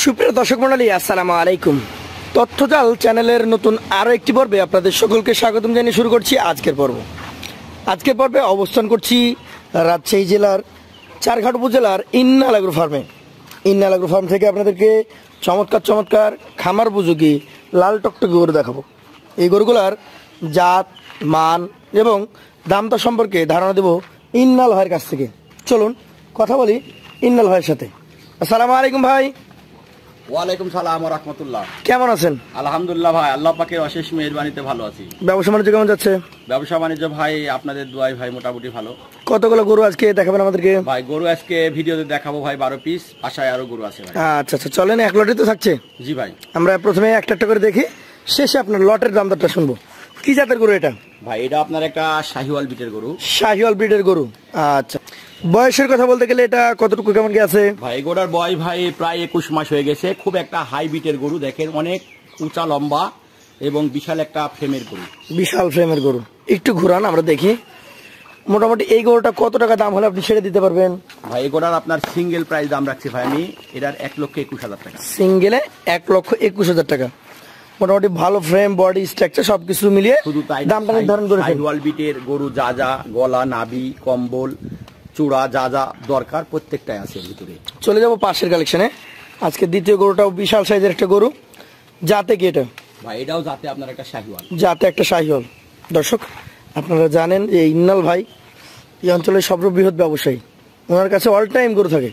সুপ্রিয় দর্শক মণ্ডলী, আসসালামু আলাইকুম। তথ্যজাল চ্যানেলের নতুন আরও একটি পর্বে আপনাদের সকলকে স্বাগতম জানিয়ে শুরু করছি আজকের পর্ব। আজকের পর্বে অবস্থান করছি রাজশাহী জেলার চারঘাট উপজেলার ইন্নাল এগ্রো ফার্মে। ইন্নাল এগ্রো ফার্ম থেকে আপনাদেরকে চমৎকার চমৎকার খামার উপযোগী লাল টকটকে গরু দেখাবো। এই গরুগুলার জাত, মান এবং দামটা সম্পর্কে ধারণা দেব ইন্নাল ভাইয়ের কাছ থেকে। চলুন কথা বলি ইন্নাল ভাইয়ের সাথে। আসসালামু আলাইকুম ভাই। ওয়ালাইকুম সালাম ওয়া রাহমাতুল্লাহ। কেমন আছেন? আলহামদুলিল্লাহ ভাই, আল্লাহ পাকের অশেষ মেহেরবানিতে ভালো আছি। ব্যবসা বাণিজ্য কেমন যাচ্ছে? ব্যবসা বাণিজ্য ভাই আপনাদের দোয়ায় ভাই মোটামুটি ভালো। কতগুলো গরু আজকে দেখাবেন আমাদেরকে? ভাই গরু আজকে ভিডিওতে দেখাবো ভাই 12 পিস, আশায় আরো গরু আছে ভাই। আচ্ছা আচ্ছা, চলেন এক লটে তো থাকছে। জি ভাই, আমরা প্রথমে একটা একটা করে দেখি, শেষে আপনার লটের দাম দরটা শুনবো। কি জাতের গরু এটা? ভাই এটা আপনার একটা শাহিওয়াল বিটের গরু। শাহিওয়াল ব্রিডের গরু। আচ্ছা, বয়সের কথা বলতে গেলে এটা কতটুকু কেমন কি আছে? ভাই গোড়ার বয়স ভাই প্রায় 21 মাস হয়ে গেছে। খুব একটা হাই বিটের গরু, দেখেন অনেক উঁচা লম্বা এবং বিশাল একটা ফ্রেমের গরু। বিশাল ফ্রেমের গরু। একটু ঘুরান আমরা দেখি। মোটামুটি এই গরুটা কত টাকা দাম হলে আপনি ছেড়ে দিতে পারবেন? ভাই এই গোড়ার আপনার সিঙ্গেল প্রাইস দাম রাখছি ভাই আমি এটার 1,21,000 টাকা। সিঙ্গেলে 1,21,000 টাকা। মোটামুটি ভালো ফ্রেম, বডি স্ট্রাকচার সবকিছু মিলিয়ে শুধু তাই দামটা নির্ধারণ করেছেন। শাহিওয়াল বিটের গরু যা যা গলা, নাভি, কম্বল, চূড়া যা যা দরকার প্রত্যেকটাই আছে ভিতরে। চলে যাব পাশের কালেকশনে। আজকে দ্বিতীয় গরুটাও বিশাল সাইজের একটা গরু। জাতে কি এটা? ভাই এটাও যাতে আপনার একটা শাহিওয়াল। জাতে একটা শাহিওয়াল। দর্শক আপনারা জানেন যে ইন্নাল ভাই এই অঞ্চলের সর্ববৃহৎ ব্যবসায়ী, ওনার কাছে অল টাইম গরু থাকে।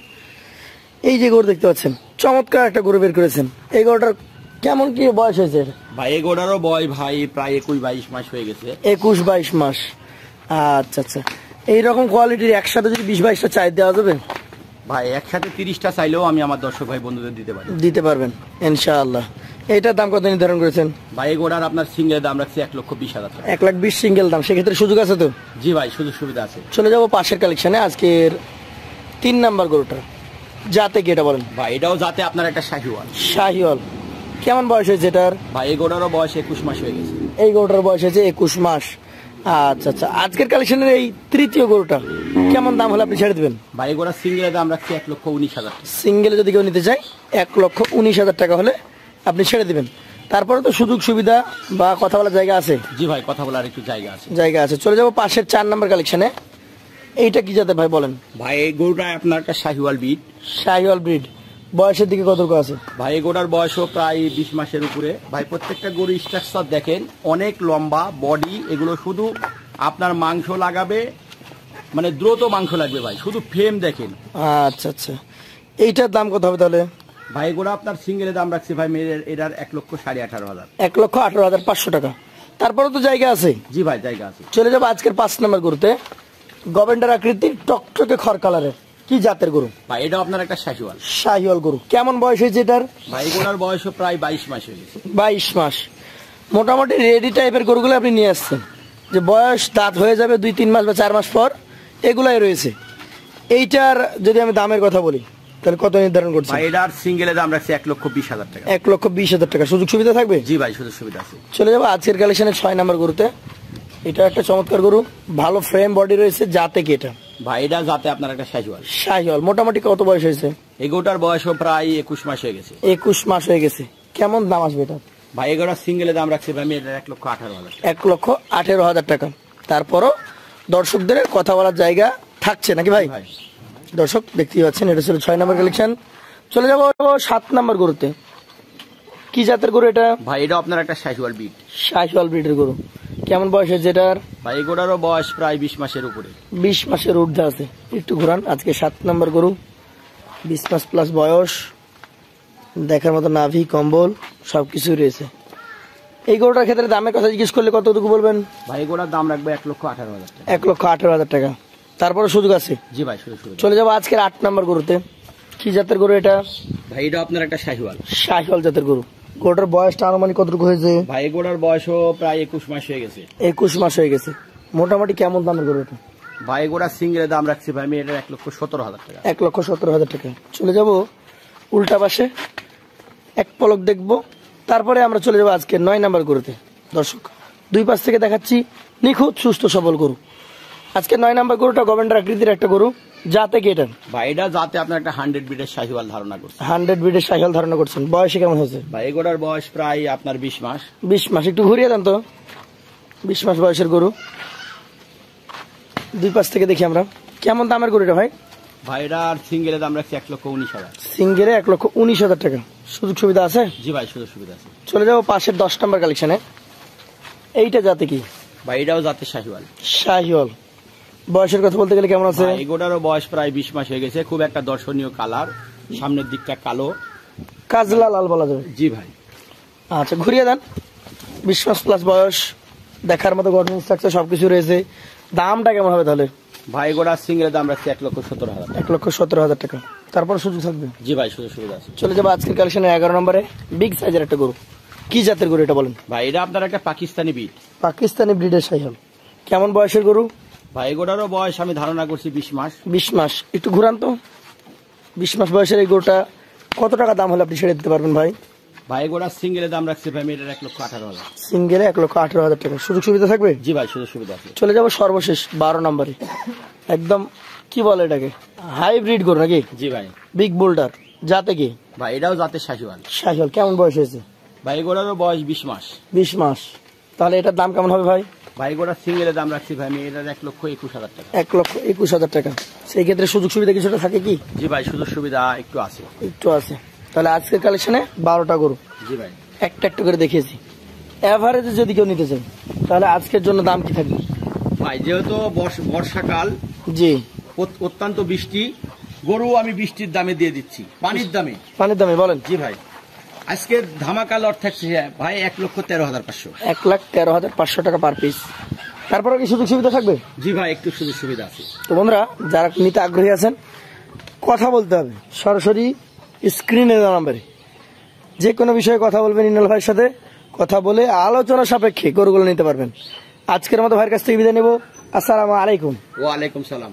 এই যে গরু দেখতে পাচ্ছেন, চমৎকার একটা গরু বের করেছেন। এই গরুটার কেমন কি বয়স হয়েছে? ভাই এই গোড়ারও বয় ভাই প্রায় 21-22 মাস হয়ে গেছে। 21-22 মাস। আচ্ছা আচ্ছা, এইরকম কোয়ালিটির একসাথে যদি 20-22টা চাই দেওয়া যাবে? ভাই একসাথে 30টা চাইলেও আমি আমার দর্শক ভাই বন্ধুদের দিতে পারি। দিতে পারবেন ইনশাআল্লাহ। এইটার দাম কত নির্ধারণ করেছেন? ভাই এই গোড়ার আপনার সিঙ্গেল দাম রাখছি 1,20,000 টাকা। 1,20,000 সিঙ্গেল দাম। সেক্ষেত্রে সুযোগ আছে তো? জি ভাই, সুযোগ সুবিধা আছে। চলে যাব পাশের কালেকশনে। আজকের 3 নাম্বার গরুটা জাতে কি এটা বলেন? ভাই এটাও যাতে আপনার একটা শাহিওয়াল। শাহিওয়াল। কেমন বয়স হয়েছে এটার? ভাই এই গোড়ারও বয়স 21 মাস হয়ে গেছে। এই গরুটার বয়স হয়েছে 21 মাস। আচ্ছা আচ্ছা, আজকের কালেকশনের এই তৃতীয় গরুটা কেমন দাম হলে আপনি ছেড়ে দেবেন? ভাই এই গোড়ার সিঙ্গেলের দাম রাখছি 1,19,000 টাকা। সিঙ্গেলে যদি কেউ নিতে চায় 1,19,000 টাকা হলে আপনি ছেড়ে দিবেন। তারপরে তো সুযোগ সুবিধা বা কথা বলার জায়গা আছে? জি ভাই, কথা বলার একটু জায়গা আছে। জায়গা আছে। চলে যাব পাশের 4 নাম্বার কালেকশনে। এইটা কি জাতের ভাই বলেন? ভাই এই গরুটা আপনার একটা শাহিওয়াল বিট। শাহিওয়াল ব্রিড। বয়সের দিকে কতটুকু আছে? ভাই এই গরুটার বয়সও প্রায় 20 মাসের উপরে। ভাই প্রত্যেকটা গরু স্ট্রাকচার দেখেন অনেক লম্বা বডি। এগুলো শুধু আপনার মাংস লাগাবে, মানে দ্রুত মাংস লাগবে ভাই, শুধু ফ্রেম দেখেন। আচ্ছা আচ্ছা, এইটার দাম কত হবে তাহলে? ভাই এগুলো আপনার সিঙ্গেলের দাম রাখছি ভাই এটার 1,18,500। 1,18,500 টাকা। তারপরে তো জায়গা আছে? জি ভাই, জায়গা আছে। চলে যাবো আজকের 5 নাম্বার গরুতে। গভেন্ডার আকৃতির টকটকে খড় কালারের। কি জাতের গরু? ভাই এটাও আপনার একটা শাহিওয়াল। শাহিওয়াল গরু। কেমন বয়স হয়েছে এটার? ভাই এগুলোর বয়সও প্রায় 22 মাস হয়ে গেছে। 22 মাস। মোটামুটি রেডি টাইপের গরুগুলো আপনি নিয়ে আসছেন, যে বয়স দাঁত হয়ে যাবে 2-3 মাস বা 4 মাস পর, এগুলাই রয়েছে। এইটার যদি আমি দামের কথা বলি তাহলে কত নির্ধারণ করছি? ভাই এটার সিঙ্গেলের দাম রাখছি 1,20,000 টাকা। 1,20,000 টাকা। সুযোগ সুবিধা থাকবে? জি ভাই, সুযোগ সুবিধা আছে। চলে যাবো আজকের কালেকশনের 6 নাম্বার গরুতে। এটা একটা চমৎকার গরু, ভালো ফ্রেম বডি রয়েছে। জাতে কি এটা? ভাই এটা যাতে আপনার একটা শাহিওয়াল। শাহিওয়াল। মোটামুটি কত বয়স হয়েছে? এই গরুটার বয়সও প্রায় 21 মাস হয়ে গেছে। 21 মাস হয়ে গেছে। কেমন দাম আসবে এটা? ভাই এগুলোর সিঙ্গেলের দাম রাখছি ভাই আমি এটার 1,18,000 টাকা। 1,18,000 টাকা। তারপরও দর্শকদের কথা বলার জায়গা থাকছে নাকি ভাই? ভাই দর্শক দেখতেই পাচ্ছেন, এটা ছিল 6 নাম্বার কালেকশন। চলে যাবো 7 নাম্বার গরুতে। কি জাতের গরু এটা? ভাই এটা আপনার একটা শাহিওয়াল বিট। শাহিওয়াল ব্রিডের গরু। কেমন বয়স হয়েছে এটার? ভাই এগুলোরও বয়স প্রায় 20 মাসের উপরে। 20 মাসের ঊর্ধ্বে আছে। একটু ঘুরান। আজকে 7 নাম্বার গরু, 20 মাস প্লাস বয়স, দেখার মতো নাভি, কম্বল সবকিছুই রয়েছে। এই গরুটার ক্ষেত্রে দামের কথা জিজ্ঞেস করলে কতটুকু বলবেন? ভাই এগুলোর দাম রাখবে 1,18,000 টাকা। 1,18,000 টাকা। তারপরে সুযোগ আছে? জি ভাই, সুযোগ সুবিধা। চলে যাবো আজকের 8 নাম্বার গরুতে। কি জাতের গরু এটা? ভাই এটা আপনার একটা শাহিওয়াল। শাহিওয়াল জাতের গরু। গরুটার বয়সটা আনুমানিক কতটুকু হয়েছে? ভাই এগুলোর বয়সও প্রায় 21 মাস হয়ে গেছে। 21 মাস হয়ে গেছে। মোটামুটি কেমন দামের গরু এটা? ভাই এগুলোর সিঙ্গেলের দাম রাখছি ভাই আমি এটার 1,17,000 টাকা। 1,17,000 টাকা। চলে যাব উল্টা পাশে, এক পলক দেখবো, তারপরে আমরা চলে যাবো আজকে 9 নাম্বার গরুতে। দর্শক 2 পাশ থেকে দেখাচ্ছি নিখুঁত সুস্থ সবল গরু। আজকে 9 নাম্বার গরুটা গভেন্ডার আকৃতির একটা গরু। যাতে কি এটা? ভাই এটা যাতে আপনার একটা 100 ব্রিডের শাহিওয়াল ধারণা করছে। 100 ব্রিডের সাইকেল ধারণা করছেন। বয়সে কেমন হয়েছে? ভাই এগুলোর বয়স প্রায় আপনার 20 মাস। 20 মাস। একটু ঘুরিয়ে দেন তো। 20 মাস বয়সের গরু। দুই পাশ থেকে দেখি আমরা। কেমন দামের গরু এটা ভাই? ভাই এটার সিঙ্গেলের দাম রাখছি 1,19,000। সিঙ্গেলে 1,19,000 টাকা। সুযোগ সুবিধা আছে? জি ভাই সুযোগ সুবিধা আছে। চলে যাবো পাশের 10 নম্বর কালেকশনে। এইটা জাতে কি? ভাই এটাও জাতের শাহিওয়াল। শাহিওয়াল। বয়সের কথা বলতে গেলে কেমন আছে? এগুলোরও বয়স প্রায় 20 মাস হয়ে গেছে। খুব একটা দর্শনীয় কালার, সামনের দিকটা কালো, কাজলা লাল বলা যাবে। জি ভাই। আচ্ছা ঘুরিয়ে দেন। 20 মাস প্লাস বয়স, দেখার মতো গঠন স্ট্রাকচার সবকিছু রয়েছে। দামটা কেমন হবে তাহলে? ভাই এগুলোর সিঙ্গেলের দাম রাখছি 1,17,000। 1,17,000 টাকা। তারপর সুযোগ থাকবে। জি ভাই সুযোগ সুবিধা আছে। চলে যাবো আজকের কালেকশনে 11 নম্বরে। বিগ সাইজের একটা গরু। কি জাতের গরু এটা বলেন? ভাই এটা আপনার একটা পাকিস্তানি বিট। পাকিস্তানি ব্রিডের শাহিওয়াল। কেমন বয়সের গরু? ভাই এগুলোরও বয়স আমি ধারণা করছি 20 মাস। 20 মাস। একটু ঘুরান তো। 20 মাস বয়সের এই গরুটা কত টাকা দাম হলে আপনি ছেড়ে দিতে পারবেন ভাই? ভাই এগুলোর সিঙ্গেলের দাম রাখছি ভাই এটার 1,18,000। সিঙ্গেলে 1,18,000 টাকা। সুযোগ সুবিধা থাকবে? জি ভাই সুযোগ সুবিধা আছে। চলে যাবো সর্বশেষ 12 নম্বরে। একদম কি বলে এটাকে, হাইব্রিড গরু নাকি? জি ভাই। Big boulder. জাতে কি? ভাই এটাও জাতের শাহিওয়াল। শাহিওয়াল। কেমন বয়স হয়েছে? ভাই এগুলোরও বয়স 20 মাস। 20 মাস। তাহলে এটার দাম কেমন হবে ভাই? ভাই এগুলোর সিঙ্গেলের দাম রাখছি ভাই এটার 1,21,000 টাকা। 1,21,000 টাকা। সেই ক্ষেত্রে সুযোগ সুবিধা কিছুটা থাকে কি? জি ভাই সুযোগ সুবিধা একটু আছে। একটু আছে। তাহলে আজকের কালেকশনে 12টা গরু জি ভাই। একটা একটা করে দেখিয়েছি। এভারেজে যদি কেউ নিতে চান তাহলে আজকের জন্য দাম কি থাকবে? ভাই যেহেতু বর্ষাকাল, জি অত্যন্ত বৃষ্টি, গরু আমি বৃষ্টির দামে দিয়ে দিচ্ছি, পানির দামে। পানির দামে বলেন? জি ভাই। আজকে ধামাকা লট থাকছে ভাই 1,13,500। 1,13,500 টাকা পার পিস। তারপরে কি সুযোগ সুবিধা থাকবে? জি ভাই একটু সুযোগ সুবিধা আছে। তো বন্ধুরা যারা নিতে আগ্রহী আছেন কথা বলতে হবে সরাসরি স্ক্রিনে দেওয়া নাম্বারে। যে কোনো বিষয়ে কথা বলবেন ইনাল ভাইয়ের সাথে, কথা বলে আলোচনা সাপেক্ষে গরুগুলো নিতে পারবেন। আজকের মতো ভাইয়ের কাছ থেকে বিদায় নেব। আসসালামু আলাইকুম। ওয়ালাইকুম সালাম।